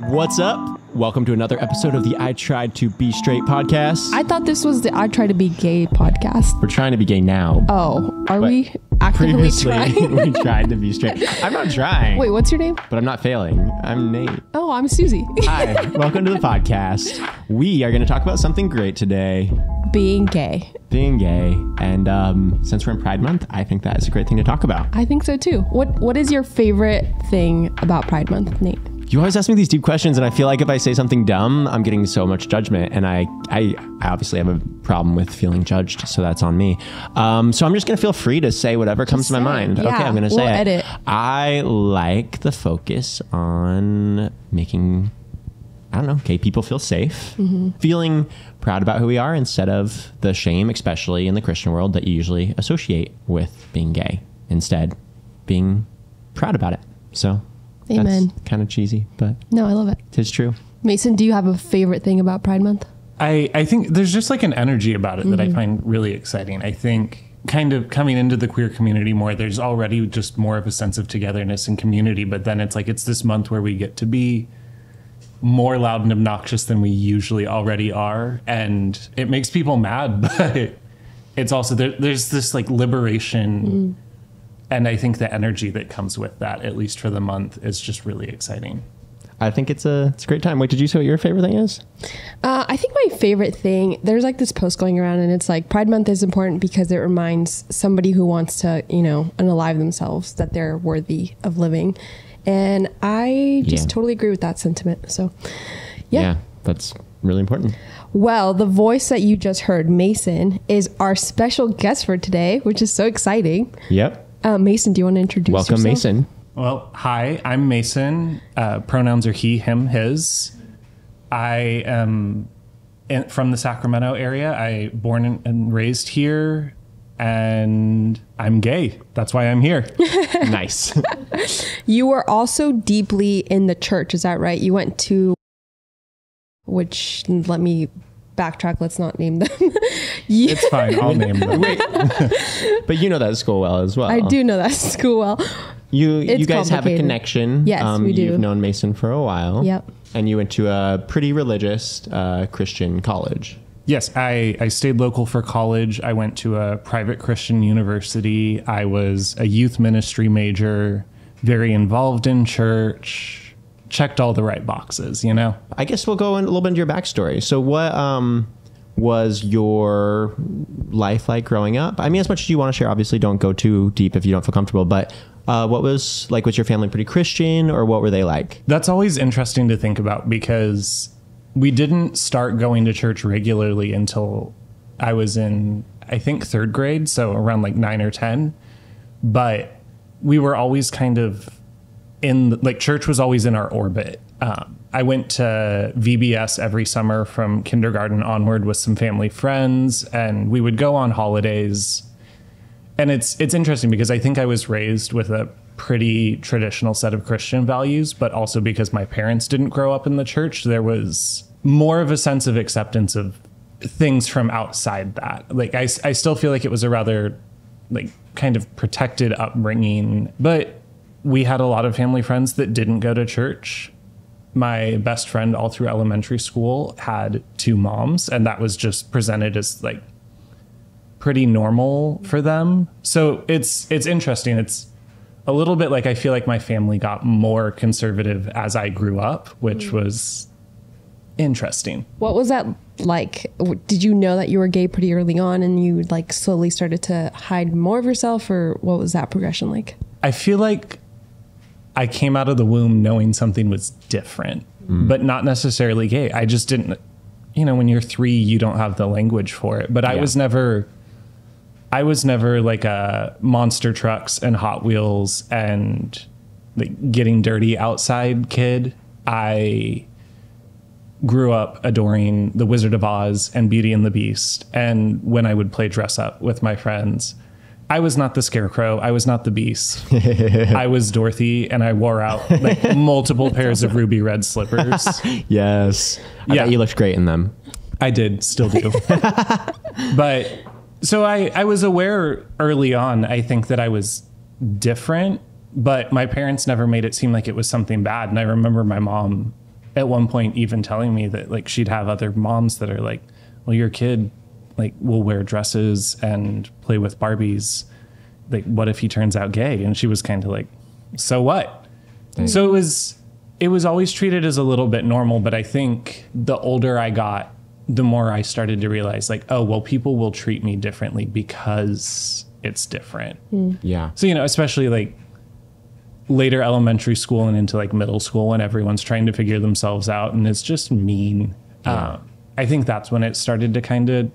What's up? Welcome to another episode of the I Tried to Be Straight podcast. I thought this was the I Try to Be Gay podcast. We're trying to be gay now. Oh, are we actively Previously, trying? we tried to be straight. I'm not trying. Wait, what's your name? But I'm not failing. I'm Nate. Oh, I'm Susie. Hi, welcome to the podcast. We are going to talk about something great today. Being gay. Being gay. And since we're in Pride Month, I think that is a great thing to talk about. I think so too. What is your favorite thing about Pride Month, Nate? You always ask me these deep questions, and I feel like if I say something dumb, I'm getting so much judgment, and I obviously have a problem with feeling judged, so that's on me. So I'm just going to feel free to say whatever comes to my mind. Yeah, okay, I'm going to say we'll it. Edit. I like the focus on making, I don't know, gay people feel safe, feeling proud about who we are instead of the shame, especially in the Christian world, that you usually associate with being gay. Instead, being proud about it. So... Amen. That's kind of cheesy, but No, I love it. it's true. Mason, do you have a favorite thing about Pride Month? I think there's just like an energy about it that I find really exciting. I think kind of coming into the queer community more, there's already just more of a sense of togetherness and community, but then it's like it's this month where we get to be more loud and obnoxious than we usually already are, and it makes people mad, but it's also there's this like liberation. And I think the energy that comes with that, at least for the month, is just really exciting. I think it's a great time. Wait, did you say what your favorite thing is? I think my favorite thing, there's like this post going around and it's like Pride Month is important because it reminds somebody who wants to, unalive themselves that they're worthy of living. And I just totally agree with that sentiment. So, yeah, that's really important. Well, the voice that you just heard, Mason, is our special guest for today, which is so exciting. Yep. Mason, do you want to introduce yourself? Welcome, Mason. Well, hi, I'm Mason. Pronouns are he, him, his. I am from the Sacramento area. I born and raised here, and I'm gay. That's why I'm here. Nice. You were also deeply in the church. Is that right? You went to, which, let me backtrack. Let's not name them. It's fine. I'll name them. Wait. But you know that school well as well. I do know that school well. You guys have a connection. Yes, we do. You've known Mason for a while. Yep. And you went to a pretty religious Christian college. Yes, I stayed local for college. I went to a private Christian university. I was a youth ministry major, very involved in church, checked all the right boxes, I guess we'll go in a little bit into your backstory. So what was your life like growing up? I mean, as much as you want to share, obviously don't go too deep if you don't feel comfortable, but what was like, was your family pretty Christian or what were they like? That's always interesting to think about because we didn't start going to church regularly until I was in, I think, third grade. So around like 9 or 10, but we were always kind of church was always in our orbit. I went to VBS every summer from kindergarten onward with some family friends, and we would go on holidays. And it's interesting because I think I was raised with a pretty traditional set of Christian values, but also because my parents didn't grow up in the church, there was more of a sense of acceptance of things from outside that. Like I still feel like it was a rather like kind of protected upbringing, but we had a lot of family friends that didn't go to church. My best friend all through elementary school had 2 moms, and that was just presented as like pretty normal for them. So it's interesting. It's a little bit like I feel like my family got more conservative as I grew up, which was interesting. What was that like? Did you know that you were gay pretty early on and you like slowly started to hide more of yourself, or what was that progression like? I feel like I came out of the womb knowing something was different, but not necessarily gay. I just didn't, when you're 3, you don't have the language for it. But I was never like a monster trucks and Hot Wheels and like getting dirty outside kid. I grew up adoring The Wizard of Oz and Beauty and the Beast. And when I would play dress up with my friends, I was not the Scarecrow. I was not the Beast. I was Dorothy, and I wore out like multiple pairs of ruby red slippers. Yes. I bet you looked great in them. I did, still do. But so I was aware early on, I think, that I was different, but my parents never made it seem like it was something bad. And I remember my mom at one point even telling me that like she'd have other moms that are like, well, your kid like will wear dresses and play with Barbies. Like, what if he turns out gay? And she was kind of like, so what? So it was always treated as a little bit normal. But I think the older I got, the more I started to realize like, oh, well, people will treat me differently because it's different. Yeah. So, you know, especially like later elementary school and into like middle school when everyone's trying to figure themselves out and it's just mean. Yeah. I think that's when it started to kind of,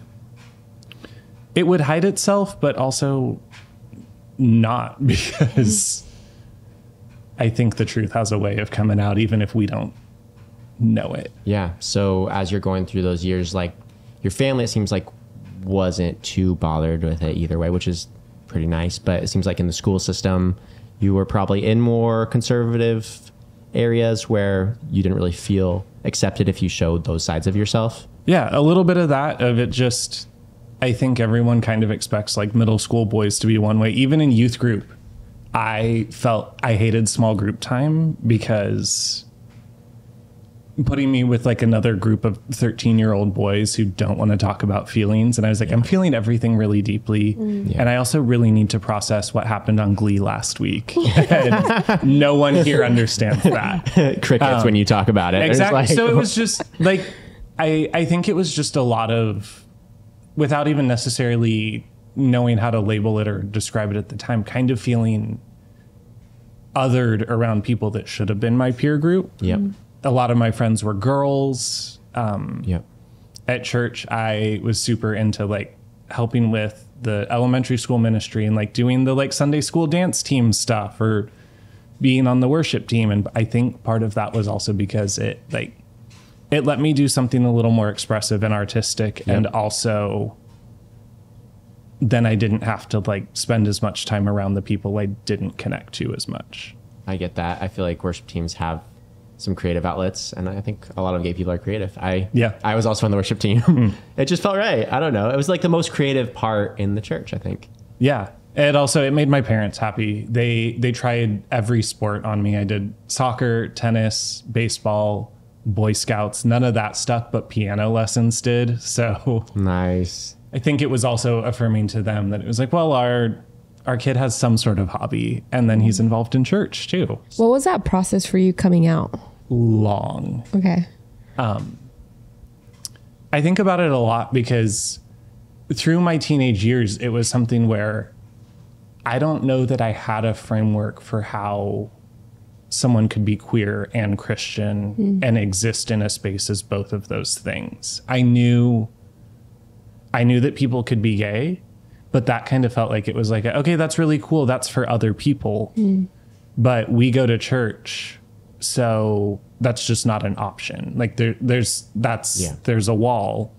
it would hide itself, but also not, because I think the truth has a way of coming out even if we don't know it. Yeah. So as you're going through those years, like your family, it seems like wasn't too bothered with it either way, which is pretty nice. But it seems like in the school system, you were probably in more conservative areas where you didn't really feel accepted if you showed those sides of yourself. Yeah, a little bit of that, of it just, I think everyone kind of expects like middle school boys to be one way. Even in youth group, I felt I hated small group time because putting me with like another group of 13-year-old boys who don't want to talk about feelings. And I was like, I'm feeling everything really deeply. And I also really need to process what happened on Glee last week. And no one here understands that. Crickets when you talk about it. Exactly. Like, So it was just like, I think it was just a lot of, without even necessarily knowing how to label it or describe it at the time, kind of feeling othered around people that should have been my peer group. Yep. A lot of my friends were girls. Yep. At church, I was super into like helping with the elementary school ministry and like doing the like Sunday school dance team stuff or being on the worship team. And I think part of that was also because it let me do something a little more expressive and artistic. Yep. And also then I didn't have to like spend as much time around the people I didn't connect to as much. I get that. I feel like worship teams have some creative outlets, and I think a lot of gay people are creative. I was also on the worship team. It just felt right. I don't know. It was like the most creative part in the church, I think. Yeah. It made my parents happy. They tried every sport on me. I did soccer, tennis, baseball, Boy Scouts, none of that stuff, but piano lessons did. So Nice. I think it was also affirming to them that it was like, well, our kid has some sort of hobby, and then he's involved in church too. What was that process for you coming out? Long. Okay. I think about it a lot because through my teenage years, it was something where I don't know that I had a framework for how someone could be queer and Christian and exist in a space as both of those things. I knew that people could be gay, but that kind of felt like it was like, okay, that's really cool. That's for other people. But we go to church, so that's just not an option. Like there's a wall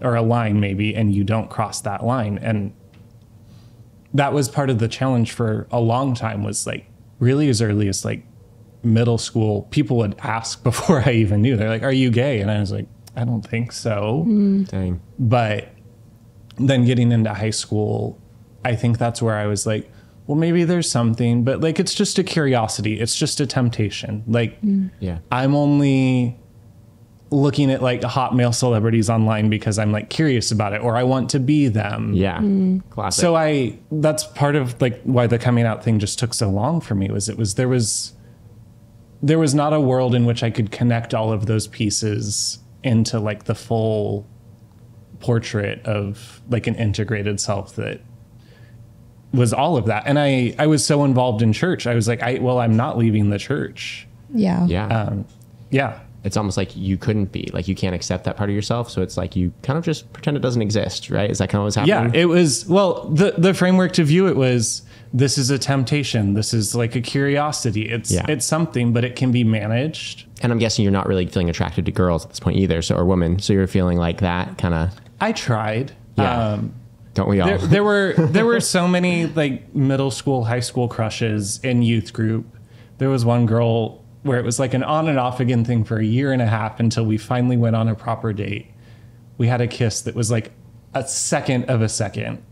or a line maybe, and you don't cross that line. And that was part of the challenge for a long time, was like really as early as like middle school, people would ask before I even knew. They're like, are you gay? And I was like, I don't think so. Dang. But then getting into high school, I think that's where I was like, well, maybe there's something, but like, it's just a curiosity. It's just a temptation. Like, Yeah. I'm only looking at like hot male celebrities online because I'm like curious about it, or I want to be them. Yeah. Classic. So that's part of like why the coming out thing just took so long for me, there was not a world in which I could connect all of those pieces into like the full portrait of like an integrated self that was all of that. And I was so involved in church. I was like, I'm not leaving the church. Yeah. Yeah. Yeah. It's almost like you couldn't be, like you can't accept that part of yourself. So it's like you kind of just pretend it doesn't exist, right? Is that kind of what's happening? Yeah, it was, well, the framework to view it was, this is a temptation. This is like a curiosity. It's something, but it can be managed. And I'm guessing you're not really feeling attracted to girls at this point either, or women. So you're feeling like that kind of. I tried. Yeah. Don't we all? There were so many like middle school, high school crushes in youth group. There was one girl where it was like an on and off again thing for a year and a half until we finally went on a proper date. We had a kiss that was like a second of a second.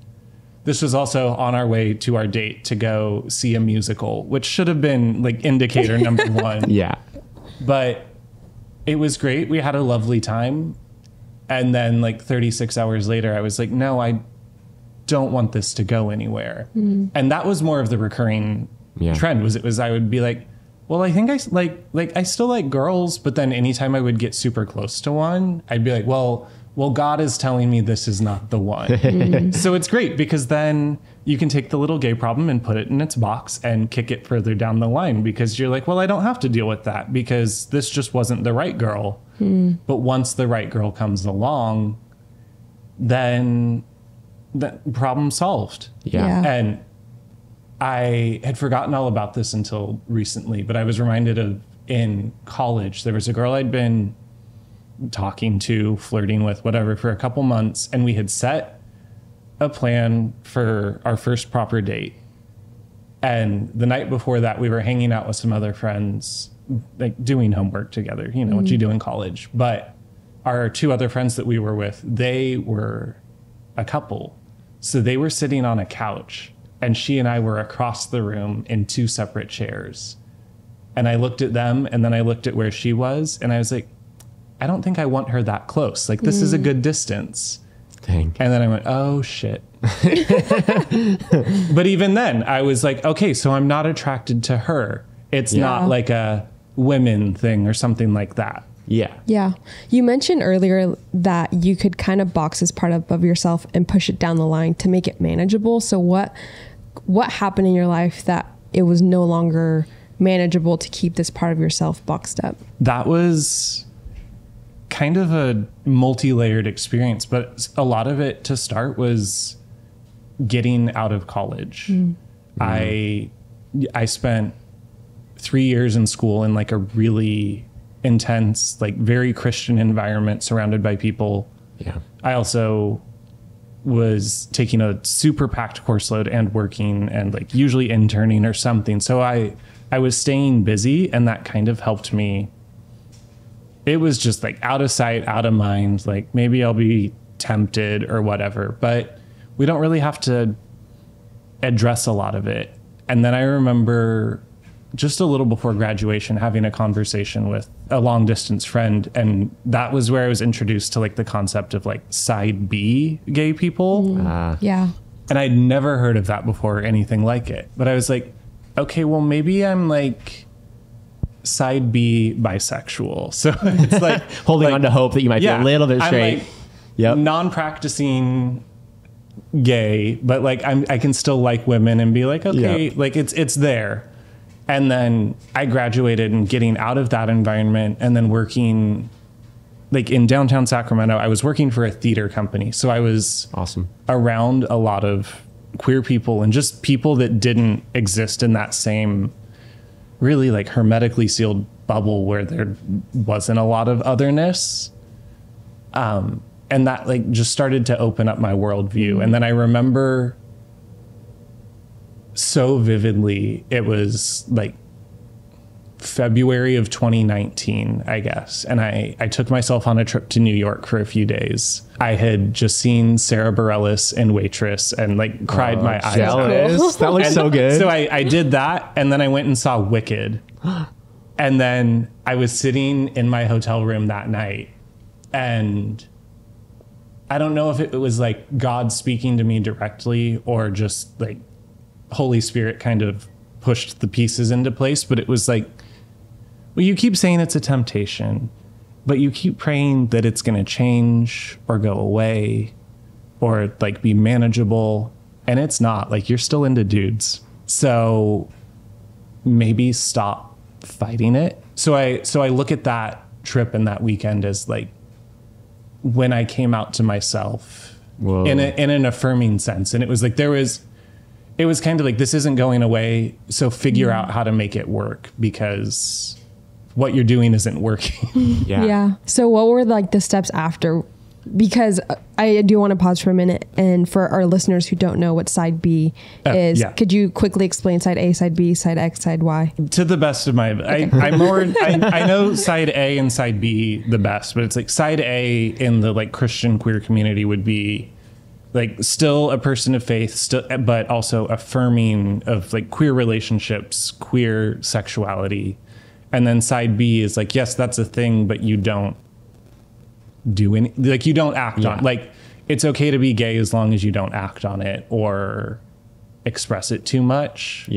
This was also on our way to our date to go see a musical, which should have been like indicator number one. Yeah. But it was great. We had a lovely time. And then like 36 hours later, I was like, no, I don't want this to go anywhere. And that was more of the recurring trend was I would be like, well, I think I I still like girls, but then anytime I would get super close to one, I'd be like, well, God is telling me this is not the one. So it's great because then you can take the little gay problem and put it in its box and kick it further down the line because you're like, well, I don't have to deal with that because this just wasn't the right girl. But once the right girl comes along, then the problem solved. Yeah. And I had forgotten all about this until recently, but I was reminded of in college, there was a girl I'd been talking to, flirting with, whatever, for a couple months. And we had set a plan for our first proper date. And the night before that, we were hanging out with some other friends, like doing homework together, you know, what you do in college. But our two other friends that we were with, they were a couple. So they were sitting on a couch and she and I were across the room in two separate chairs. And I looked at them and then I looked at where she was and I was like, I don't think I want her that close. Like, this is a good distance. Dang. And then I went, oh, shit. But even then, I was like, okay, so I'm not attracted to her. It's not like a women thing or something like that. Yeah. Yeah. You mentioned earlier that you could kind of box this part up of yourself and push it down the line to make it manageable. So what happened in your life that it was no longer manageable to keep this part of yourself boxed up? That was kind of a multi-layered experience, but a lot of it to start was getting out of college. I spent 3 years in school in like a really intense, like very Christian environment surrounded by people. Yeah. I also was taking a super packed course load and working and like usually interning or something. So I was staying busy and that kind of helped me. It was just like out of sight, out of mind. Like maybe I'll be tempted or whatever, but we don't really have to address a lot of it. And then I remember just a little before graduation having a conversation with a long distance friend. And that was where I was introduced to like the concept of like side B gay people. Yeah. And I'd never heard of that before or anything like it. But I was like, okay, well, maybe I'm like side B bisexual. So it's like Holding on to hope that you might be a little bit straight. I'm like non-practicing gay, but like I can still like women and be like, okay, like it's there. And then I graduated and getting out of that environment and then working like in downtown Sacramento, I was working for a theater company. So I was Awesome. around a lot of queer people and just people that didn't exist in that same really like hermetically sealed bubble where there wasn't a lot of otherness. And that like just started to open up my worldview. And then I remember so vividly, it was like February of 2019, I guess. And I took myself on a trip to New York for a few days. I had just seen Sarah Bareilles in Waitress and like cried my eyes out. That looks so good. So I did that. And then I went and saw Wicked. And then I was sitting in my hotel room that night. And I don't know if it was like God speaking to me directly or just like Holy Spirit kind of pushed the pieces into place. But it was like, well, you keep saying it's a temptation, but you keep praying that it's going to change or go away or like be manageable. And it's not. Like you're still into dudes. So maybe stop fighting it. So I look at that trip and that weekend as like when I came out to myself in an affirming sense. And it was like it was kind of like, this isn't going away. So figure out how to make it work because what you're doing isn't working. Yeah. So what were like the steps after? Because I do want to pause for a minute. And for our listeners who don't know what side B is, could you quickly explain side A, side B, side X, side Y? To the best of my, I know side A and side B the best, but it's like side A in the like Christian queer community would be like still a person of faith, but also affirming of like queer relationships, queer sexuality. And then side B is like, yes, that's a thing, but you don't do any, like you don't act on, like it's okay to be gay as long as you don't act on it or express it too much.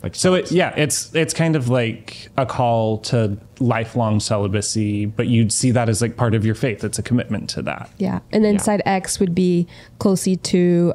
Like so it's kind of like a call to lifelong celibacy, but you'd see that as like part of your faith. It's a commitment to that. Yeah. And then side X would be closely to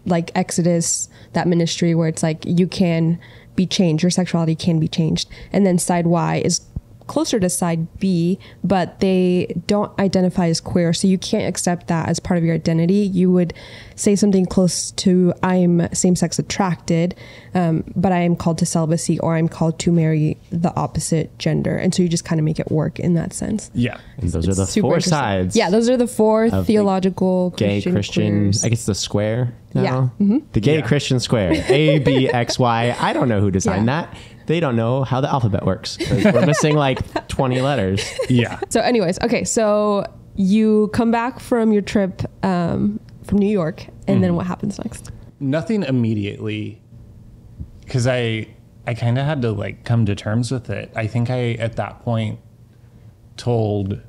like Exodus, that ministry where it's like you can be changed, your sexuality can be changed. And then side Y is closer to side B, but they don't identify as queer, so you can't accept that as part of your identity. You would say something close to I'm same-sex attracted, but I am called to celibacy, or I'm called to marry the opposite gender, and so you just kind of make it work in that sense. Yeah, and those are the four sides. Yeah, those are the four theological gay Christian. I guess the square. Now. Yeah, mm-hmm. The gay Christian square. A, B, X, Y. I don't know who designed that. They don't know how the alphabet works. We're missing like 20 letters. Yeah. So anyways, okay. So you come back from your trip from New York, and then what happens next? Nothing immediately, because I kind of had to like come to terms with it. I think I, at that point, told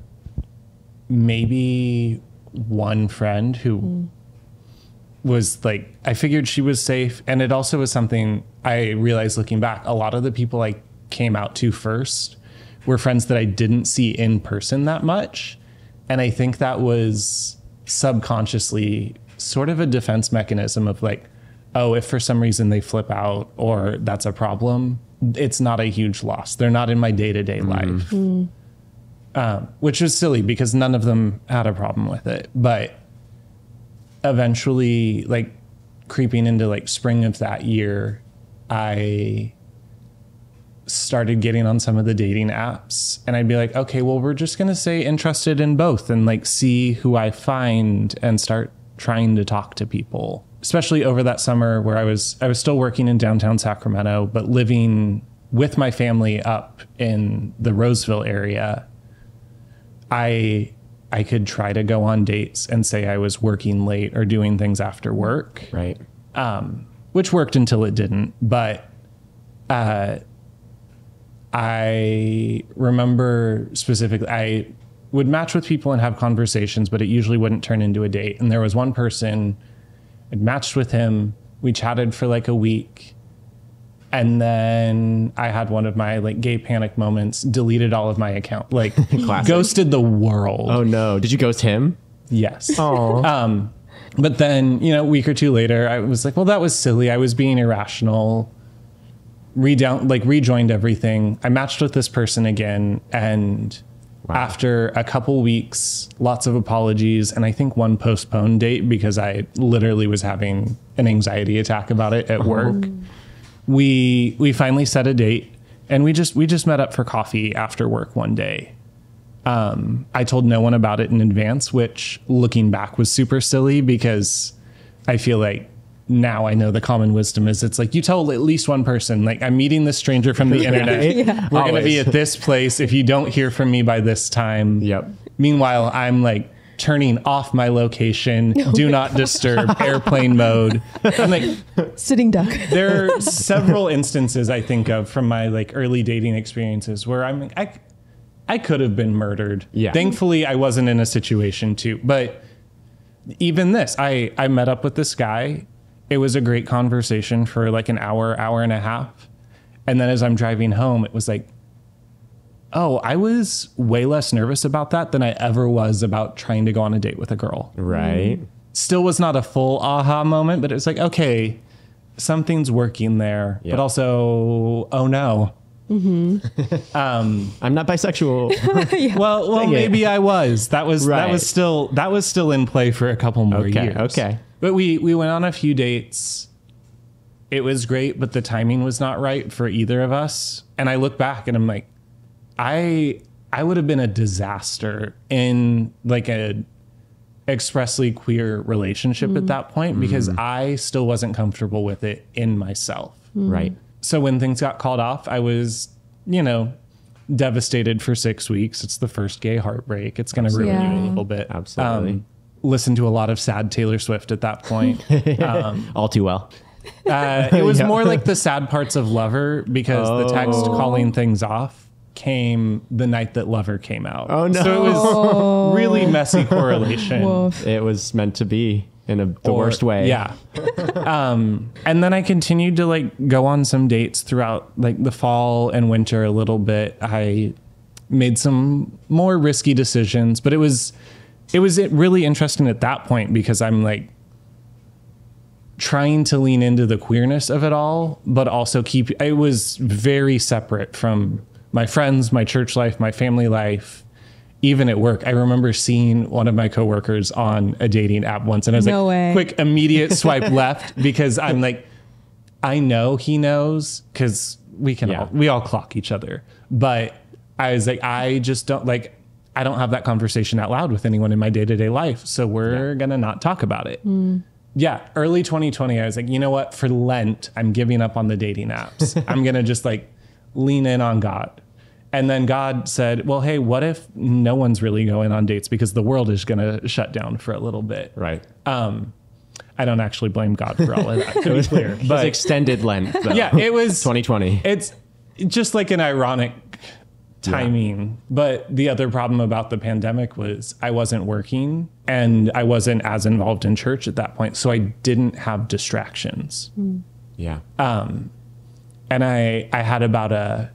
maybe one friend who was like, I figured she was safe. And it also was something I realized looking back, a lot of the people I came out to first were friends that I didn't see in person that much. And I think that was subconsciously sort of a defense mechanism of like, oh, if for some reason they flip out or that's a problem, it's not a huge loss. They're not in my day-to-day life. Which was silly because none of them had a problem with it. But eventually, like creeping into like spring of that year, I started getting on some of the dating apps, and I'd be like, okay, well, we're just going to say interested in both and like see who I find and start trying to talk to people, especially over that summer where I was still working in downtown Sacramento, but living with my family up in the Roseville area. I could try to go on dates and say I was working late or doing things after work. Right. Which worked until it didn't. But I remember specifically, I would match with people and have conversations, but it usually wouldn't turn into a date. And there was one person, I'd matched with him. We chatted for like a week. And then I had one of my like gay panic moments, deleted all of my account, like ghosted the world. Oh no. Did you ghost him? Yes. Oh. But then, you know, a week or two later, I was like, well, that was silly. I was being irrational. Rejoined everything. I matched with this person again. And after a couple weeks, lots of apologies, and I think one postponed date because I literally was having an anxiety attack about it at work. We finally set a date, and we just met up for coffee after work one day. I told no one about it in advance, which looking back was super silly because I feel like now I know the common wisdom is it's like you tell at least one person, like I'm meeting this stranger from the internet. We're going to be at this place. If you don't hear from me by this time. Yep. Meanwhile, I'm like turning off my location, do not disturb, airplane mode. I'm like sitting duck. There are several instances I think of from my like early dating experiences where I'm like, I could have been murdered. Yeah. Thankfully, I wasn't in a situation to. But even this, I met up with this guy. It was a great conversation for like an hour and a half. And then as I'm driving home, it was like, oh, I was way less nervous about that than I ever was about trying to go on a date with a girl. Right. Still was not a full aha moment, but it was like, okay, something's working there. Yep. But also, oh no. Mm-hmm. I'm not bisexual. Yeah. Well, maybe I was. That was still in play for a couple more years. Okay. But we went on a few dates. It was great, but the timing was not right for either of us. And I look back and I'm like, I would have been a disaster in like a expressly queer relationship at that point because I still wasn't comfortable with it in myself. Right. So when things got called off, I was, devastated for 6 weeks. It's the first gay heartbreak. It's going to ruin you a little bit. Absolutely. Listen to a lot of sad Taylor Swift at that point. All too well. It was more like the sad parts of Lover, because the text calling things off came the night that Lover came out. Oh, no. So it was really messy correlation. Woof. It was meant to be in the worst way. Yeah. And then I continued to like go on some dates throughout like the fall and winter a little bit. I made some more risky decisions, but it was really interesting at that point, because I'm like trying to lean into the queerness of it all, but also it was very separate from my friends, my church life, my family life, even at work. I remember seeing one of my coworkers on a dating app once, and I was No way. quick, immediate swipe left, because I'm like, I know he knows, because we all clock each other. But I was like, I just don't like, I don't have that conversation out loud with anyone in my day-to-day life. So we're going to not talk about it. Yeah. Early 2020, I was like, you know what? For Lent, I'm giving up on the dating apps. I'm going to just like lean in on God. And then God said, well, hey, what if no one's really going on dates because the world is going to shut down for a little bit? Right. I don't actually blame God for all of that, to be clear. But it was But extended Lent, though. yeah, it was 2020. It's just like an ironic timing. But the other problem about the pandemic was I wasn't working and I wasn't as involved in church at that point. So I didn't have distractions. Yeah. And I had about a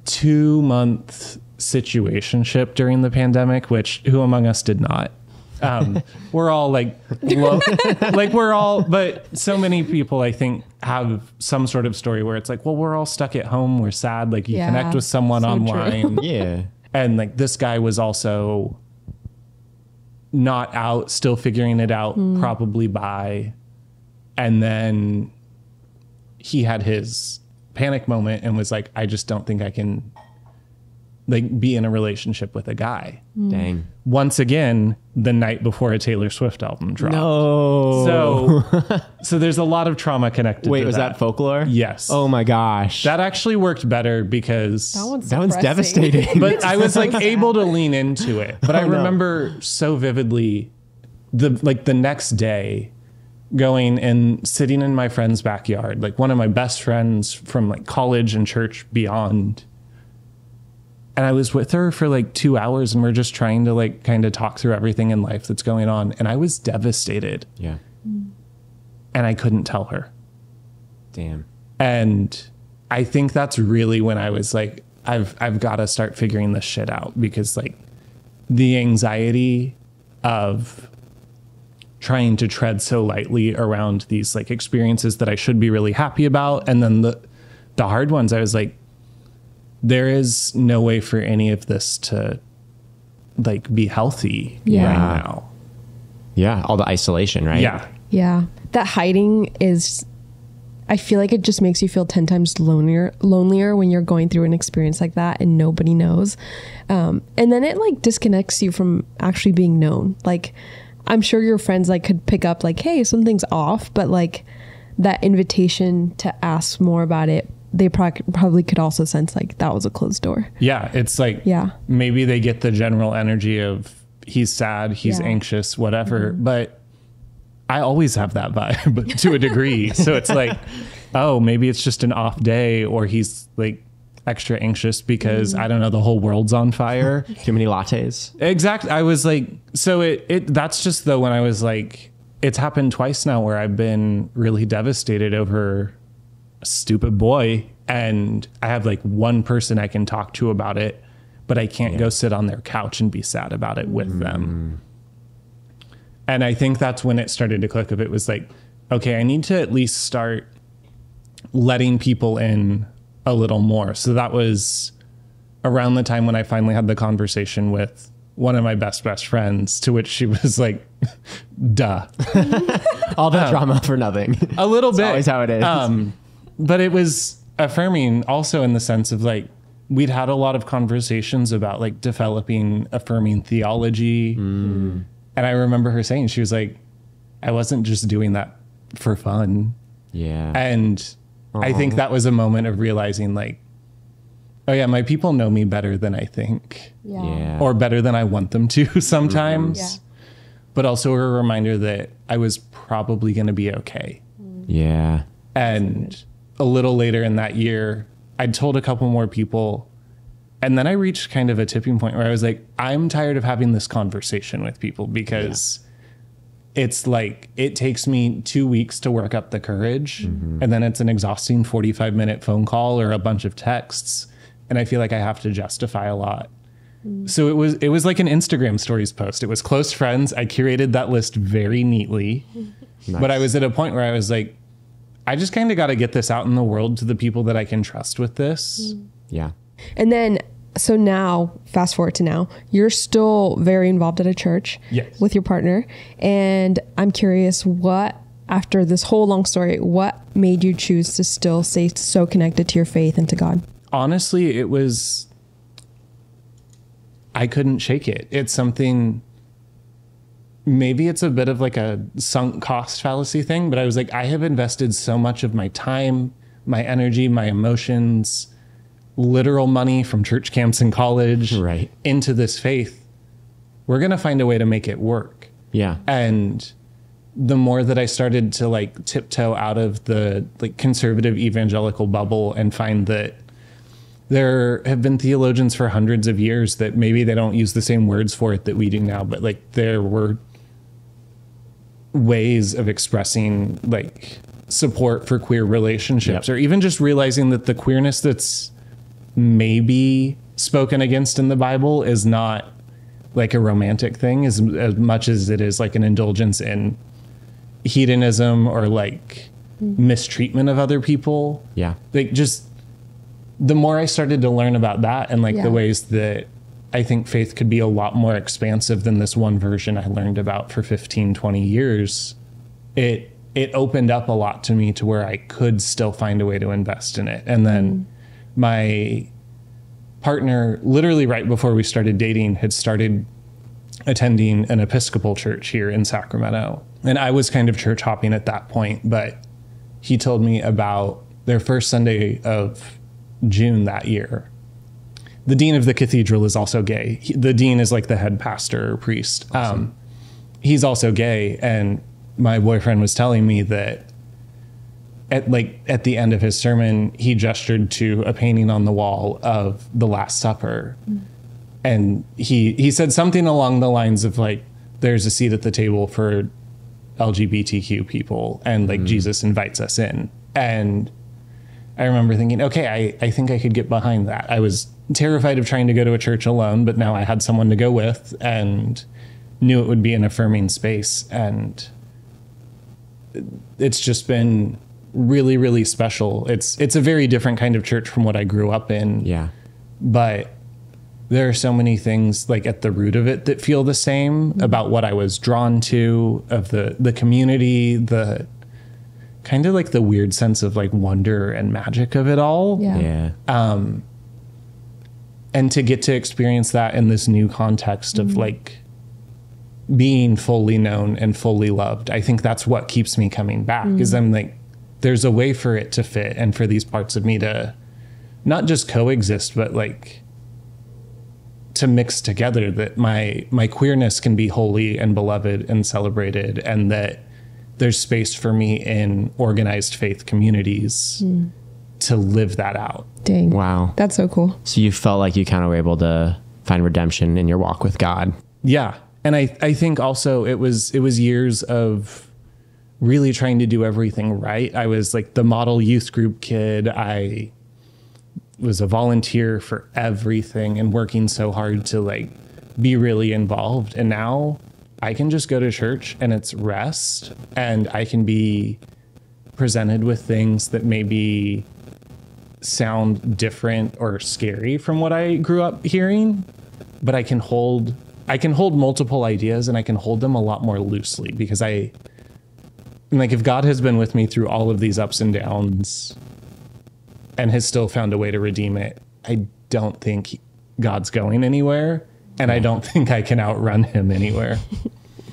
2-month situationship during the pandemic, which who among us did not? We're all like but so many people I think have some sort of story where it's like, well, we're all stuck at home. We're sad. Like you connect with someone so online. Yeah. And like this guy was also not out, still figuring it out, probably by. And then he had his panic moment and was like, I just don't think I can like be in a relationship with a guy. Dang. Once again, the night before a Taylor Swift album dropped. No. So there's a lot of trauma connected Wait, to was that folklore? Yes. Oh my gosh. That actually worked better because That one's devastating. depressing. but I was like able to lean into it. But I Oh, no. remember so vividly the next day going and sitting in my friend's backyard, like one of my best friends from like college and church beyond. And I was with her for like 2 hours and we're just trying to like kind of talk through everything in life that's going on. And I was devastated Yeah. and I couldn't tell her. Damn. And I think that's really when I was like, I've got to start figuring this shit out, because like the anxiety of trying to tread so lightly around these like experiences that I should be really happy about. And then the hard ones, I was like, there is no way for any of this to like be healthy Yeah. right now. Yeah. All the isolation, right? Yeah. Yeah. That hiding is, I feel like it just makes you feel 10 times lonelier when you're going through an experience like that and nobody knows. And then it like disconnects you from actually being known. Like, I'm sure your friends like could pick up like, hey, something's off, but like that invitation to ask more about it, they probably could also sense like that was a closed door. Yeah. It's like, Yeah. maybe they get the general energy of he's sad, he's Yeah. anxious, whatever. But I always have that vibe to a degree. So it's like, oh, maybe it's just an off day, or he's like extra anxious because I don't know, the whole world's on fire. Too many lattes. Exactly. I was like, so that's just though when I was like, it's happened twice now where I've been really devastated over a stupid boy, and I have like one person I can talk to about it, but I can't go sit on their couch and be sad about it with them. And I think that's when it started to click of it was like, okay, I need to at least start letting people in a little more. So that was around the time when I finally had the conversation with one of my best friends, to which she was like, duh. All that drama for nothing. A little bit. Always how it is. But it was affirming also in the sense of like, we'd had a lot of conversations about like developing affirming theology. And I remember her saying, she was like, I wasn't just doing that for fun. Yeah. And I think that was a moment of realizing like, oh yeah, my people know me better than I think, Yeah. or better than I want them to sometimes. Yeah. But also a reminder that I was probably going to be okay. Yeah. And a little later in that year, I'd told a couple more people. And then I reached kind of a tipping point where I was like, I'm tired of having this conversation with people because it's like, it takes me 2 weeks to work up the courage. And then it's an exhausting 45-minute phone call or a bunch of texts. And I feel like I have to justify a lot. So it was like an Instagram stories post. It was close friends. I curated that list very neatly. Nice. But I was at a point where I was like, I just kind of got to get this out in the world to the people that I can trust with this. Yeah. And then, so now, fast forward to now, you're still very involved at a church with your partner. And I'm curious, what, after this whole long story, what made you choose to still stay so connected to your faith and to God? Honestly, it was, I couldn't shake it. It's something, maybe it's a bit of like a sunk cost fallacy thing, but I was like, I have invested so much of my time, my energy, my emotions, literal money from church camps in college into this faith. We're going to find a way to make it work. Yeah. And the more that I started to like tiptoe out of the like conservative evangelical bubble and find that there have been theologians for hundreds of years that maybe they don't use the same words for it that we do now, but like there were ways of expressing like support for queer relationships, or even just realizing that the queerness that's maybe spoken against in the Bible is not like a romantic thing as much as it is like an indulgence in hedonism or like mistreatment of other people. Yeah. Like just the more I started to learn about that and like the ways that I think faith could be a lot more expansive than this one version I learned about for 15, 20 years, it opened up a lot to me to where I could still find a way to invest in it. And then my partner, literally right before we started dating, had started attending an Episcopal church here in Sacramento. And I was kind of church hopping at that point, but he told me about their first Sunday of June that year. The dean of the cathedral is also gay. The dean is like the head pastor or priest. Awesome. He's also gay. And my boyfriend was telling me that at the end of his sermon, he gestured to a painting on the wall of the Last Supper. And he said something along the lines of like, there's a seat at the table for LGBTQ people, and like Jesus invites us in. And I remember thinking, okay, I think I could get behind that. I was terrified of trying to go to a church alone, but now I had someone to go with and knew it would be an affirming space. And it's just been really, really special. It's a very different kind of church from what I grew up in. Yeah. But there are so many things like at the root of it that feel the same about what I was drawn to, of the community, the kind of like the weird sense of like wonder and magic of it all. Yeah. And to get to experience that in this new context of like being fully known and fully loved. I think that's what keeps me coming back, is I'm like, there's a way for it to fit and for these parts of me to not just coexist, but like to mix together, that my queerness can be holy and beloved and celebrated, and that there's space for me in organized faith communities to live that out. Dang. Wow. That's so cool. So you felt like you kind of were able to find redemption in your walk with God. Yeah. And I think also it was years of really trying to do everything right. I was like the model youth group kid. I was a volunteer for everything and working so hard to like be really involved. And now I can just go to church and it's rest, and I can be presented with things that maybe sound different or scary from what I grew up hearing, but I can hold multiple ideas, and I can hold them a lot more loosely, because I'm like, if God has been with me through all of these ups and downs and has still found a way to redeem it, I don't think God's going anywhere, and I don't think I can outrun him anywhere.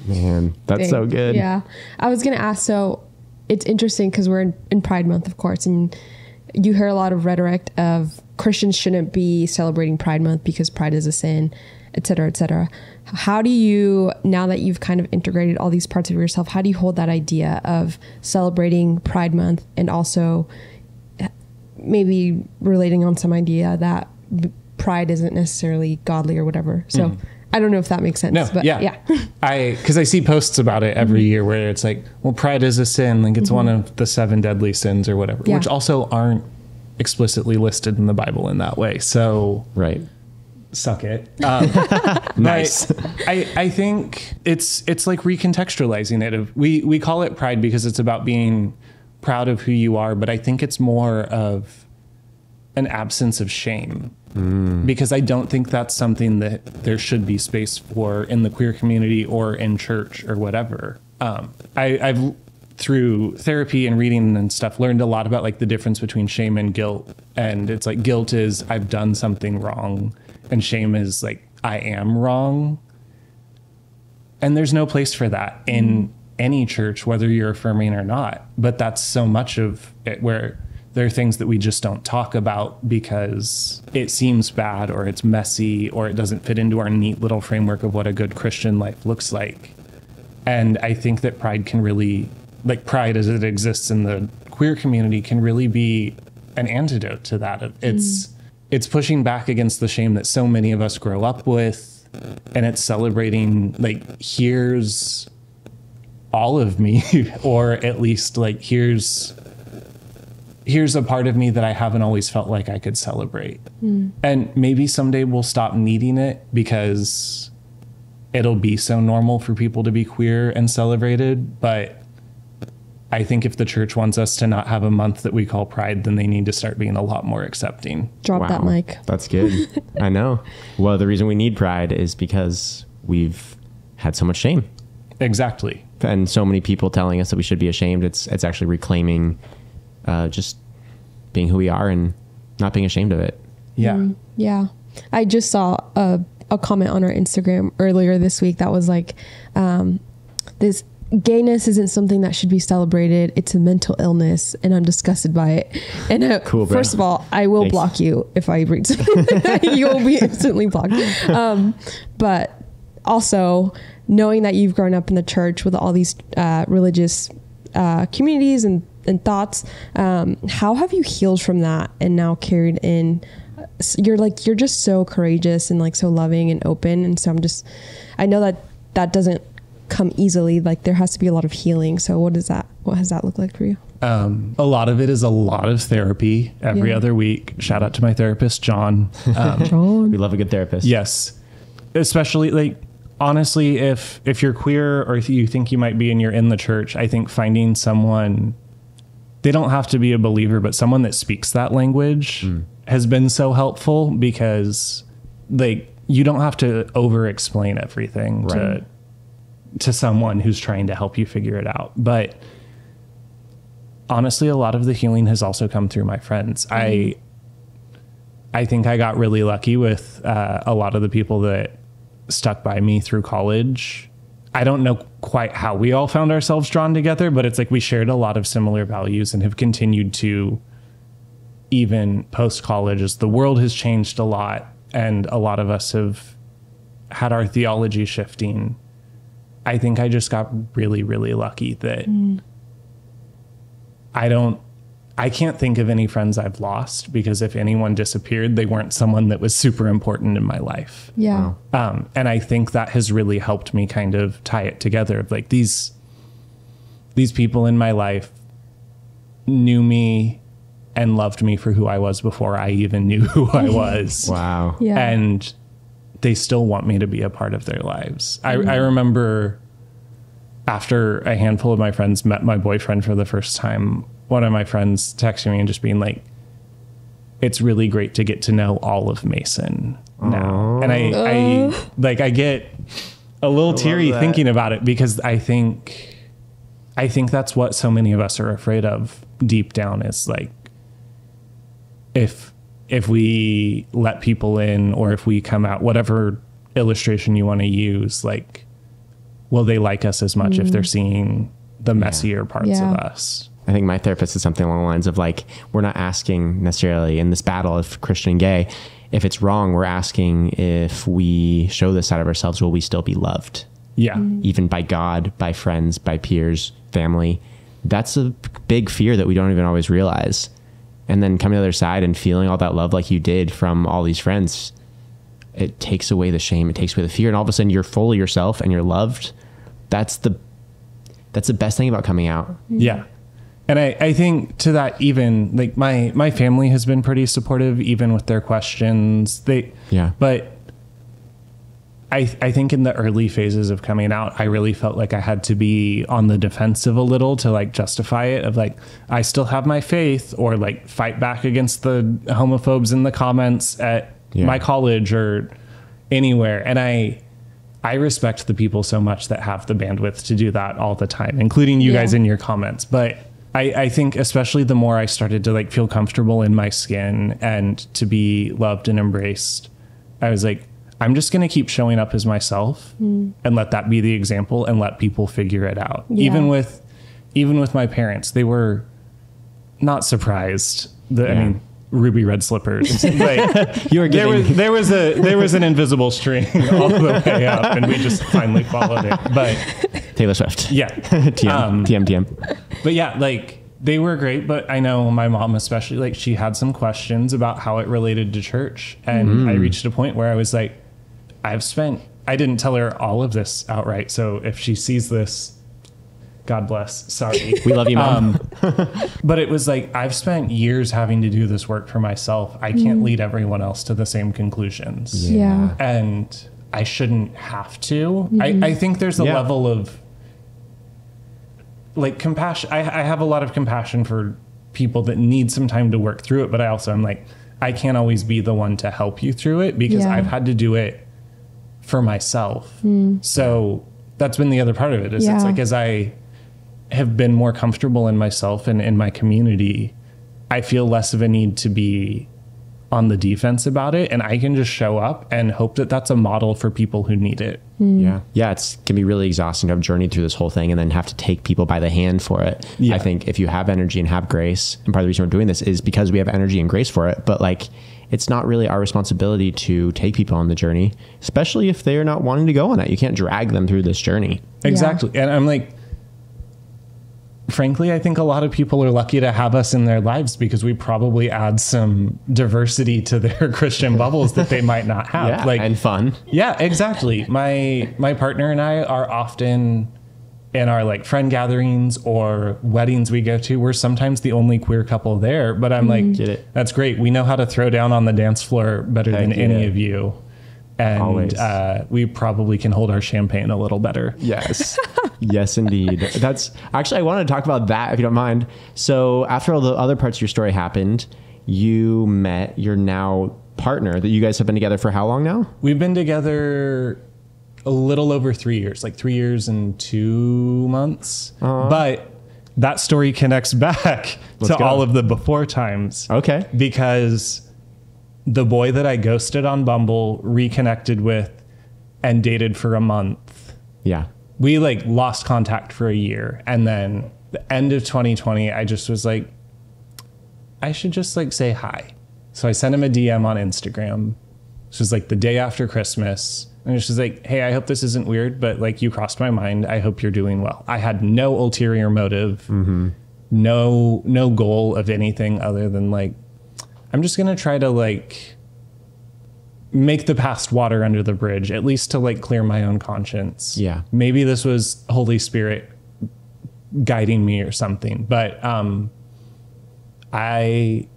Man, that's Dang. so good. Yeah. I was going to ask, so it's interesting because we're in Pride Month, of course, and you hear a lot of rhetoric of Christians shouldn't be celebrating Pride Month because pride is a sin. et cetera, et cetera. How do you, now that you've kind of integrated all these parts of yourself, how do you hold that idea of celebrating Pride Month and also maybe relating on some idea that pride isn't necessarily godly or whatever? So I don't know if that makes sense. No, but yeah. Because I see posts about it every year where it's like, well, pride is a sin. Like it's one of the 7 deadly sins or whatever, which also aren't explicitly listed in the Bible in that way. So Right. suck it. Nice. I think it's like recontextualizing it. We call it pride because it's about being proud of who you are, but I think it's more of an absence of shame. Because I don't think that's something that there should be space for in the queer community or in church or whatever. I've through therapy and reading and stuff learned a lot about like the difference between shame and guilt. And it's like guilt is I've done something wrong, and shame is like I am wrong. And there's no place for that in any church, whether you're affirming or not. But that's so much of it where there are things that we just don't talk about because it seems bad or it's messy or it doesn't fit into our neat little framework of what a good Christian life looks like. And I think that pride can really, like pride as it exists in the queer community, can really be an antidote to that. It's pushing back against the shame that so many of us grow up with, and it's celebrating like, here's all of me, or at least like, here's a part of me that I haven't always felt like I could celebrate. And maybe someday we'll stop needing it because it'll be so normal for people to be queer and celebrated. But I think if the church wants us to not have a month that we call Pride, then they need to start being a lot more accepting. Drop that mic. That's good. I know. Well, the reason we need pride is because we've had so much shame. Exactly. And so many people telling us that we should be ashamed. It's actually reclaiming just being who we are and not being ashamed of it. Yeah. Yeah. I just saw a comment on our Instagram earlier this week that was like, this gayness isn't something that should be celebrated. It's a mental illness, and I'm disgusted by it. And cool, bro. First of all, I will block you if I read something. You will be instantly blocked. But also knowing that you've grown up in the church with all these religious communities and thoughts, how have you healed from that and now carried in? You're just so courageous and like so loving and open, and so I know that doesn't come easily. Like there has to be a lot of healing. So what has that looked like for you? A lot of it is a lot of therapy every other week. Shout out to my therapist, John. John. We love a good therapist. Yes. Especially like, honestly, if you're queer or if you think you might be and you're in the church, I think finding someone, they don't have to be a believer, but someone that speaks that language has been so helpful, because like you don't have to over explain everything to someone who's trying to help you figure it out. But honestly, a lot of the healing has also come through my friends. I think I got really lucky with a lot of the people that stuck by me through college. I don't know quite how we all found ourselves drawn together, but it's like we shared a lot of similar values and have continued to, even post-college, as the world has changed a lot and a lot of us have had our theology shifting. I think I just got really, really lucky that I can't think of any friends I've lost, because if anyone disappeared, they weren't someone that was super important in my life. Yeah. Wow. And I think that has really helped me kind of tie it together. Like these people in my life knew me and loved me for who I was before I even knew who I was. Wow. Yeah. And they still want me to be a part of their lives. I remember after a handful of my friends met my boyfriend for the first time, one of my friends texting me and just being like, it's really great to get to know all of Mason now. And I get a little teary thinking about it, because I think that's what so many of us are afraid of deep down, is like, if we let people in, or if we come out, whatever illustration you want to use, like, will they like us as much if they're seeing the messier parts of us? I think my therapist said something along the lines of like, we're not asking necessarily in this battle of Christian and gay, if it's wrong, we're asking, if we show this side of ourselves, will we still be loved? Yeah. Even by God, by friends, by peers, family. That's a big fear that we don't even always realize. And then coming to the other side and feeling all that love like you did from all these friends, it takes away the shame, it takes away the fear, and all of a sudden you're fully yourself and you're loved. That's the best thing about coming out. Yeah. And I think to that, even like my family has been pretty supportive, even with their questions. But I think in the early phases of coming out, I really felt like I had to be on the defensive a little to like justify it, of like, I still have my faith, or like fight back against the homophobes in the comments at my college or anywhere. And I respect the people so much that have the bandwidth to do that all the time, including you guys in your comments. But I think especially the more I started to like feel comfortable in my skin and to be loved and embraced, I was like, I'm just going to keep showing up as myself and let that be the example and let people figure it out. Yeah. Even with my parents, they were not surprised that, I mean, ruby red slippers. Like, you were getting... there was an invisible string all the way up, and we just finally followed it. But Taylor Swift. Yeah. TM. But yeah, like they were great, but I know my mom especially, like she had some questions about how it related to church. And I reached a point where I was like, I didn't tell her all of this outright. So if she sees this, God bless, sorry. We love you, Mom. But it was like, I've spent years having to do this work for myself. I can't lead everyone else to the same conclusions. Yeah. And I shouldn't have to. I think there's a level of like compassion. I have a lot of compassion for people that need some time to work through it. But I also am like, I can't always be the one to help you through it, because I've had to do it for myself. So that's been the other part of it, is it's like, as I have been more comfortable in myself and in my community, I feel less of a need to be on the defense about it, and I can just show up and hope that that's a model for people who need it. Yeah. It can be really exhausting to have journeyed through this whole thing and then have to take people by the hand for it. Yeah. I think if you have energy and have grace, and part of the reason we're doing this is because we have energy and grace for it, but like, it's not really our responsibility to take people on the journey, especially if they're not wanting to go on it. You can't drag them through this journey. Exactly. And I'm like, frankly, I think a lot of people are lucky to have us in their lives, because we probably add some diversity to their Christian bubbles that they might not have. And fun. Yeah, exactly. My partner and I are often in our like friend gatherings or weddings we go to. We're sometimes the only queer couple there, but I'm like, that's great. We know how to throw down on the dance floor better than any of you. And we probably can hold our champagne a little better. Yes. Yes, indeed. That's actually, I wanted to talk about that, if you don't mind. So after all the other parts of your story happened, you met your now partner that you guys have been together for how long now? We've been together a little over 3 years, like 3 years and 2 months. But that story connects back to all of the before times. Okay. Because the boy that I ghosted on Bumble, reconnected with, and dated for a month. Yeah. We like lost contact for a year. And then the end of 2020, I just was like, I should just like say hi. So I sent him a DM on Instagram. This was like the day after Christmas. And it's just like, hey, I hope this isn't weird, but like you crossed my mind. I hope you're doing well. I had no ulterior motive, no goal of anything other than like, I'm just going to try to like make the past water under the bridge, at least to like clear my own conscience. Yeah. Maybe this was Holy Spirit guiding me or something. But I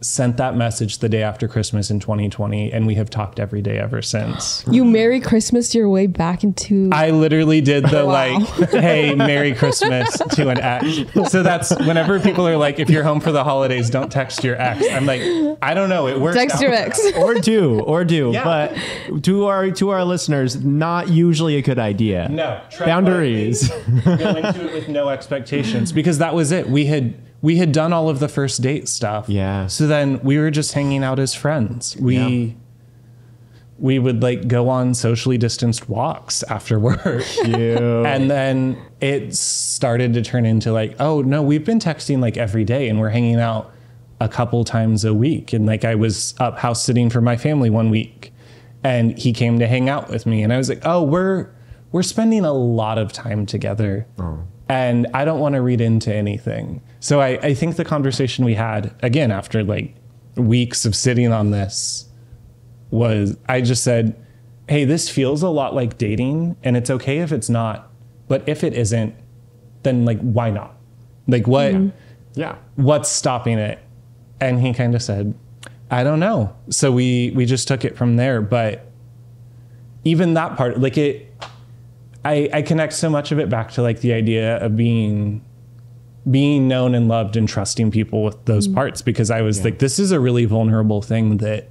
sent that message the day after Christmas in 2020, and we have talked every day ever since. You Merry Christmas your way back into... I literally did the like, hey, Merry Christmas to an ex. So that's whenever people are like, if you're home for the holidays, don't text your ex. I'm like, I don't know. It works. Text your ex. or do. Yeah. But to our listeners, not usually a good idea. No. Boundaries. Go into it with no expectations, because that was it. We had done all of the first date stuff. Yeah. So then we were just hanging out as friends. We would like go on socially distanced walks after work. And then it started to turn into like, oh no, we've been texting like every day, and we're hanging out a couple times a week. And like I was up house sitting for my family one week and he came to hang out with me. And I was like, oh, we're spending a lot of time together. Oh. And I don't want to read into anything. So I think the conversation we had, again, after like weeks of sitting on this, was I just said, hey, this feels a lot like dating, and it's okay if it's not. But if it isn't, then like, why not? Like what? Mm-hmm. Yeah. What's stopping it? And he kind of said, I don't know. So we just took it from there. But even that part, like I connect so much of it back to like the idea of being known and loved and trusting people with those parts, because I was like, this is a really vulnerable thing that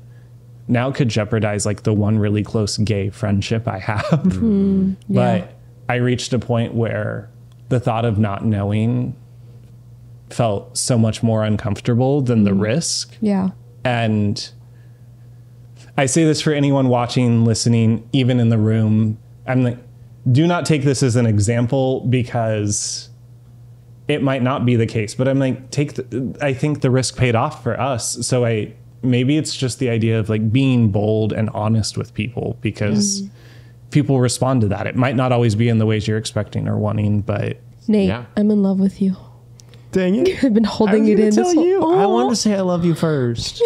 now could jeopardize like the one really close gay friendship I have. But I reached a point where the thought of not knowing felt so much more uncomfortable than the risk. Yeah. And I say this for anyone watching, listening, even in the room. I'm like, do not take this as an example, because it might not be the case, but I'm like, I think the risk paid off for us. So maybe it's just the idea of like being bold and honest with people, because people respond to that. It might not always be in the ways you're expecting or wanting, but Nate, I'm in love with you. Dang it. I've been holding it in this whole... I wanted to say I love you first.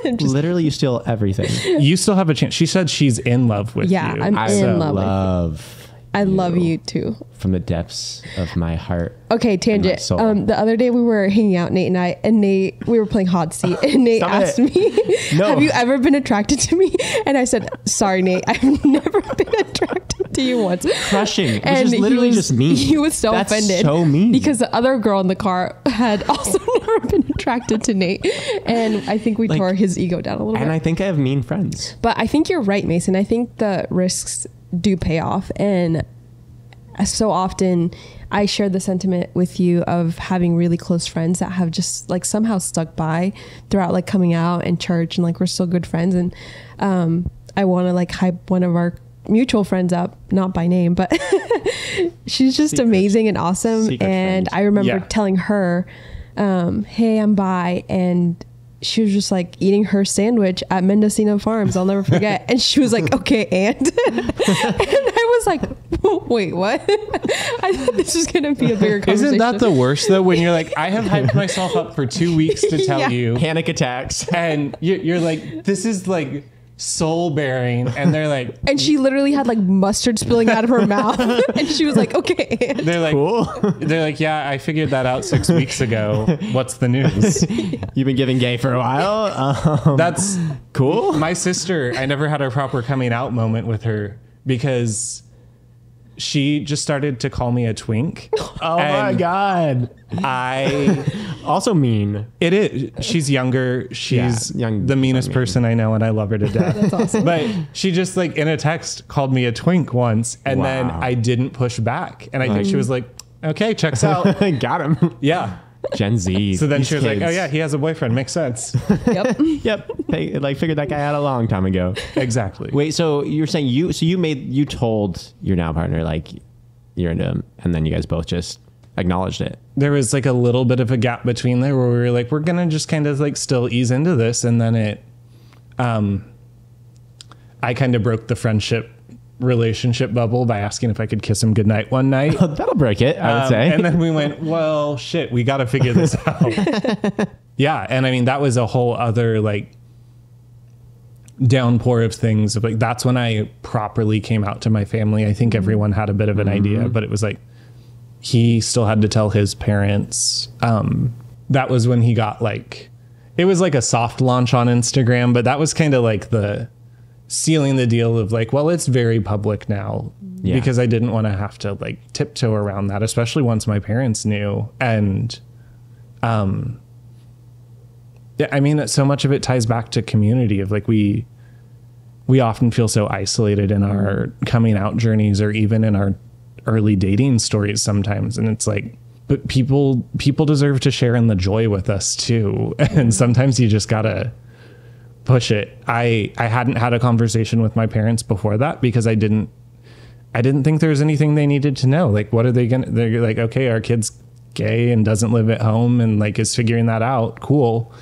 Literally, you steal everything. You still have a chance. She said she's in love with you. Yeah, I'm in love with you. I love you too. From the depths of my heart. Okay, tangent. The other day we were hanging out, Nate and I, and we were playing hot seat, and Nate asked me, have you ever been attracted to me? And I said, sorry, Nate, I've never been attracted to you once. Crushing, which is literally just mean. He was so offended. That's so mean. Because the other girl in the car had also never been attracted to Nate. And I think we tore his ego down a little bit. And I think I have mean friends. But I think you're right, Mason. I think the risks do pay off, and so often I share the sentiment with you of having really close friends that have just like somehow stuck by throughout like coming out and church, and like we're still good friends. And I want to like hype one of our mutual friends up, not by name, but she's just amazing and awesome. And I remember telling her, hey, I'm bi, and she was just like eating her sandwich at Mendocino Farms. I'll never forget. And she was like, okay, and I was like, wait, what? I thought this was going to be a bigger conversation. Isn't that the worst though? When you're like, I have hyped myself up for 2 weeks to tell you. Panic attacks. And you're like, this is like soul bearing. And they're like, and she literally had like mustard spilling out of her mouth. And she was like, okay. They're like, cool. They're like, yeah, I figured that out 6 weeks ago. What's the news? You've been giving gay for a while. That's cool. My sister, I never had a proper coming out moment with her, because she just started to call me a twink. Oh my God. I also mean. It is. She's younger. She's the meanest person I know, and I love her to death. That's awesome. But she just like in a text called me a twink once, and then I didn't push back. And I think she was like, okay, checks out. Got him. Yeah. Gen Z. So then she was like, oh yeah, he has a boyfriend. Makes sense. Yep. They like figured that guy out a long time ago. Exactly. Wait, so you're saying you told your now partner like you're into him, and then you guys both just acknowledged it. There was like a little bit of a gap between there where we were like, we're going to just kind of like still ease into this. And then I kind of broke the relationship bubble by asking if I could kiss him goodnight one night. That'll break it, I would say. And then we went, well, shit, we got to figure this out. Yeah. And I mean, that was a whole other like downpour of things. Of like, that's when I properly came out to my family. I think everyone had a bit of an idea, but it was like, he still had to tell his parents. That was when he got like, it was like a soft launch on Instagram, but that was kind of like the sealing the deal of like, well, it's very public now, because I didn't want to have to like tiptoe around that, especially once my parents knew. And I mean, so much of it ties back to community of like, we often feel so isolated in our coming out journeys, or even in our early dating stories sometimes. And it's like, but people deserve to share in the joy with us too. And sometimes you just gotta push it. I hadn't had a conversation with my parents before that, because I didn't think there was anything they needed to know. Like, what are they gonna, they're like, okay, our kid's gay and doesn't live at home and like is figuring that out. Cool.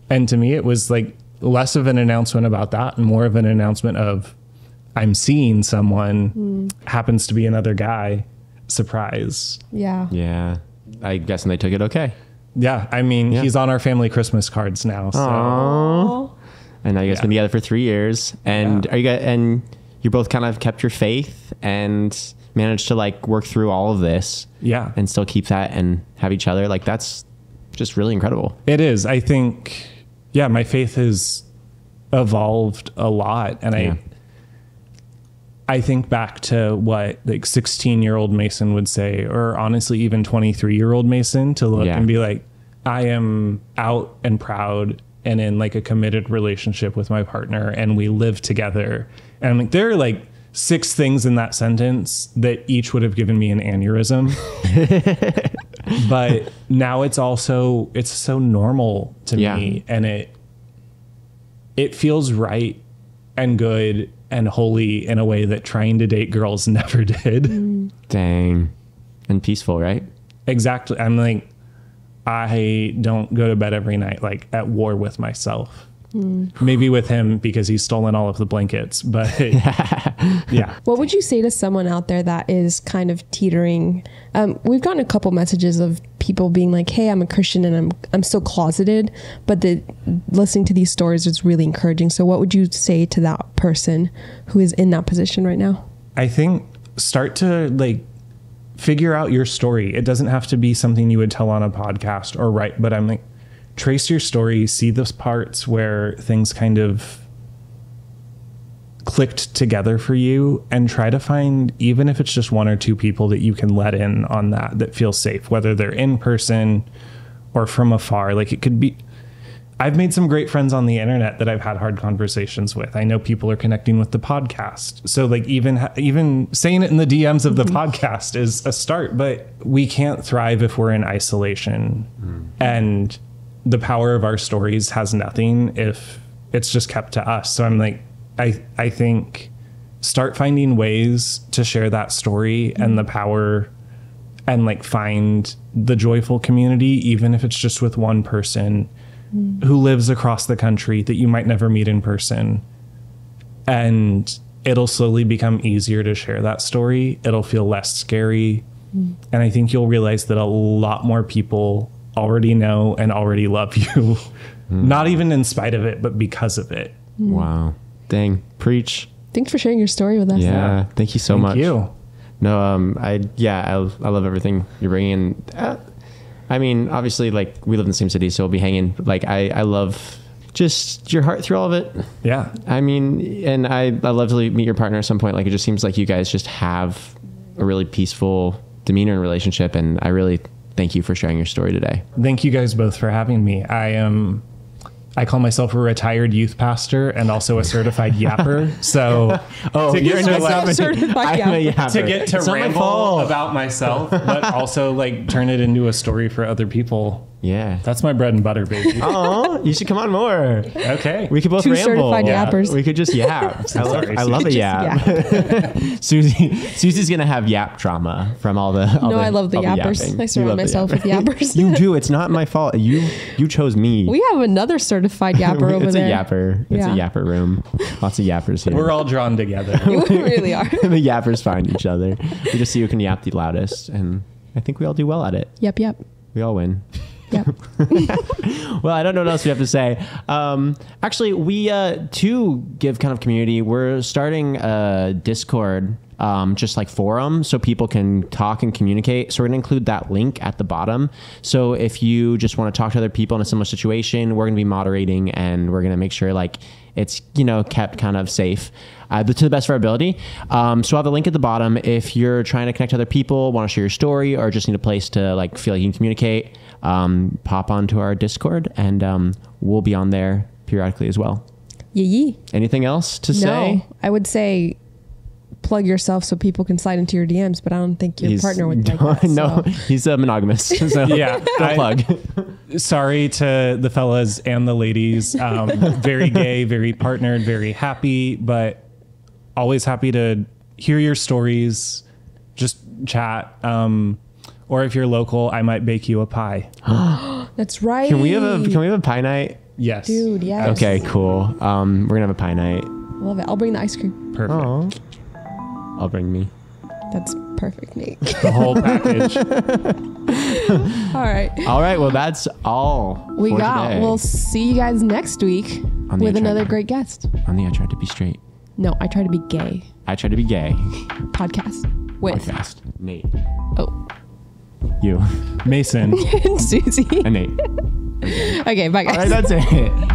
And to me, it was like less of an announcement about that and more of an announcement of I'm seeing someone, happens to be another guy. Surprise. Yeah. Yeah. I guess they took it okay. Yeah. I mean, Yeah. he's on our family Christmas cards now. So Aw. And now you guys been together for 3 years, and Yeah. are you guys, and you both kind of kept your faith and managed to like work through all of this, yeah, and still keep that and have each other. Like that's just really incredible. it is. I think, yeah, my faith has evolved a lot. And Yeah. I think back to what like 16-year-old Mason would say, or honestly, even 23-year-old Mason, to look Yeah. and be like, I am out and proud and in like a committed relationship with my partner, and we live together. And I'm like, there are like 6 things in that sentence that each would have given me an aneurysm. But now it's so normal to Yeah. me, and it feels right and good and holy in a way that trying to date girls never did. Dang. And peaceful, right? Exactly. I'm like, I don't go to bed every night like at war with myself. Maybe with him because he's stolen all of the blankets, but yeah. What would you say to someone out there that is kind of teetering? We've gotten a couple messages of people being like, "Hey, I'm a Christian and I'm still closeted," but listening to these stories is really encouraging. So, what would you say to that person who is in that position right now? I think start to like figure out your story. It doesn't have to be something you would tell on a podcast or write, but I'm like, trace your story, see those parts where things kind of clicked together for you, and try to find, even if it's just 1 or 2 people that you can let in on that feel safe, whether they're in person or from afar. Like it could be, I've made some great friends on the internet that I've had hard conversations with. I know people are connecting with the podcast. So like even saying it in the DMs of the podcast is a start, but we can't thrive if we're in isolation. And the power of our stories has nothing if it's just kept to us. So I'm like, I think start finding ways to share that story and the power, and like find the joyful community, even if it's just with one person who lives across the country that you might never meet in person. And it'll slowly become easier to share that story. It'll feel less scary. And I think you'll realize that a lot more people already know and already love you, not even in spite of it, but because of it. Wow. Dang. Preach. Thanks for sharing your story with us. Yeah. Thank you so much. Thank you. No, I love everything you're bringing. I mean, obviously, like we live in the same city, so we'll be hanging. Like I love just your heart through all of it. Yeah. I mean, and I'd love to meet your partner at some point. Like it just seems like you guys just have a really peaceful demeanor and relationship, and I really thank you for sharing your story today. Thank you guys both for having me. I call myself a retired youth pastor and also a certified yapper. So to you're get to, myself like, certified I'm a yapper. yapper. to get to It's not my ramble fault. about myself, but also like turn it into a story for other people. Yeah. That's my bread and butter, baby. Oh, you should come on more. Okay. We could both 2 ramble. certified Yeah. yappers. We could just yap. I love a Just yap. Susie's gonna have yap trauma from all the. No, I love the yappers. yapping. I You surround love the myself with yappers. You do. It's not my fault. You chose me. We have another certified yapper over it's there. a yapper. It's a Yeah. yapper room. Lots of yappers here. We're all drawn together. We really are. The yappers find each other. We just see who can yap the loudest, and I think we all do well at it. Yep. We all win. Yep. Well, I don't know what else we have to say. Actually, we to give kind of community, we're starting a Discord, just like forum, so people can talk and communicate. So we're gonna include that link at the bottom. So if you just want to talk to other people in a similar situation, we're gonna be moderating, and we're gonna make sure like it's kept kind of safe. To the best of our ability. So I'll have the link at the bottom. If you're trying to connect to other people, want to share your story, or just need a place to like feel like you can communicate, pop onto our Discord, and we'll be on there periodically as well. Yee. Anything else to say? No, I would say plug yourself so people can slide into your DMs, but I don't think your partner would like that. No, so. he's monogamous. So Yeah. don't plug. Sorry to the fellas and the ladies. Very gay, very partnered, very happy, but always happy to hear your stories, just chat. Or if you're local, I might bake you a pie. That's right. Can we have a pie night? Yes. Dude, yes. Okay, cool. We're gonna have a pie night. Love it. I'll bring the ice cream. Perfect. Oh, I'll bring me. That's perfect, Nate. The whole package. All right. All right. Well, that's all We for got. today. We'll see you guys next week On the with another Attract- great guest. On the I Tried to Be Straight. No, I try to be gay. I Tried to Be Gay Podcast with podcast. Nate. oh You. Mason. and Susie. And Nate. Okay, bye guys. All right. That's it.